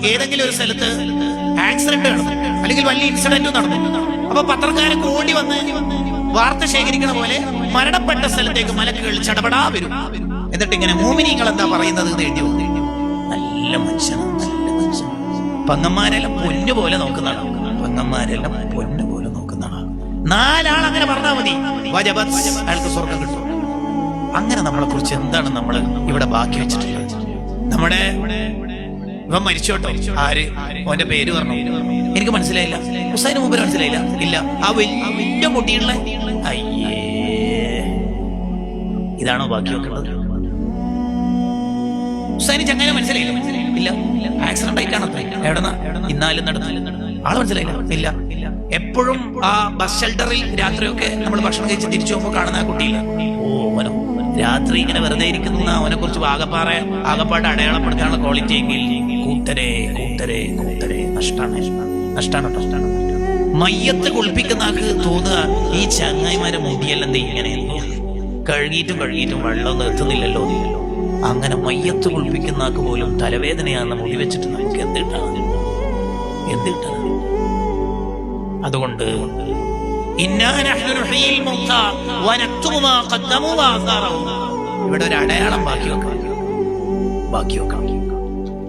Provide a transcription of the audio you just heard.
ഏതെങ്കിലും ഒരു സ്ഥലത്ത് ആക്സിഡന്റ് നടന്നു, അല്ലെങ്കിൽ വലിയ ഇൻസിഡന്റ് നടന്നു. അപ്പൊ പത്രക്കാരൊക്കെ ഓടി വന്ന് വാർത്ത ശേഖരിക്കണ പോലെ മരണപ്പെട്ട സ്ഥലത്തേക്ക് മലക്കുകൾ ചടപടാ വരും. എന്നിട്ട് ഇങ്ങനെ മോമിനിങ്ങൾ എന്താ പറയുന്നത് എന്ന് എഴുതി വന്നു. നല്ല മനുഷ്യനാണ്, നല്ല മനുഷ്യൻ. പെങ്ങന്മാരെല്ലാം പൊന്നുപോലെ നോക്കുന്നതാണ്, പെങ്ങന്മാരെല്ലാം പൊന്നുപോലെ നോക്കുന്നതാണ്. 4 ആൾ അങ്ങനെ പറഞ്ഞാൽ മതി, അയാൾക്ക് സ്വർഗം കിട്ടും. അങ്ങനെ നമ്മളെ കുറിച്ച് എന്താണ് നമ്മൾ ഇവിടെ ബാക്കി വെച്ചിട്ടുള്ളത്? നമ്മുടെ ഇവൻ മരിച്ചോട്ടോ, ആര് ഓന്റെ പേര് പറഞ്ഞു? എനിക്ക് മനസ്സിലായില്ല. ഹുസൈന് മുമ്പ് മനസ്സിലായില്ല. ഇല്ല, ആ വലിയ മുടിയുള്ള അയ്യേ, ഇതാണോ ബാക്കി വെക്കുന്നത്? ഹുസൈന് ചങ്ങനെ മനസ്സിലായില്ല. ഇല്ല, ആക്സിഡന്റ് ആയിട്ടാണ്. എവിടെന്നാ? ഇന്നാലും നടന്നു. ആള് മനസ്സിലായില്ല. ഇല്ല. എപ്പോഴും ആ ബസ് ഷെൽട്ടറിൽ രാത്രിയൊക്കെ നമ്മൾ ഭക്ഷണം കഴിച്ച് തിരിച്ചു പോകുമ്പോൾ കാണുന്ന ആ കുട്ടിയില്ല. ഓ, അവനോ രാത്രി ഇങ്ങനെ വെറുതെ ഇരിക്കുന്ന അവനെ കുറിച്ച് ആകപ്പാട് അടയാളപ്പെടുത്താനുള്ള ക്വാളിറ്റി എങ്കിൽ കൂട്ടരെ കൂട്ടരെ കൂട്ടരെ നഷ്ടാണ്. മയ്യത്ത് കുളിപ്പിക്കുന്ന ആൾക്ക് തോന്നുക ഈ ചങ്ങായിമാരെ മുടിയെല്ലാം ഇങ്ങനെ കഴുകിയിട്ടും വെള്ളമൊന്നും എത്തുന്നില്ലല്ലോ. അങ്ങനെ മയ്യത്ത് കുളിപ്പിക്കുന്ന ആൾക്ക് പോലും തലവേദനയാണെന്ന് മുടി വെച്ചിട്ട് നമുക്ക് എന്തിട്ടാണ്? അതുകൊണ്ട് ഇവിടെ ഒരു അടയാളം ബാക്കി വെക്കാം.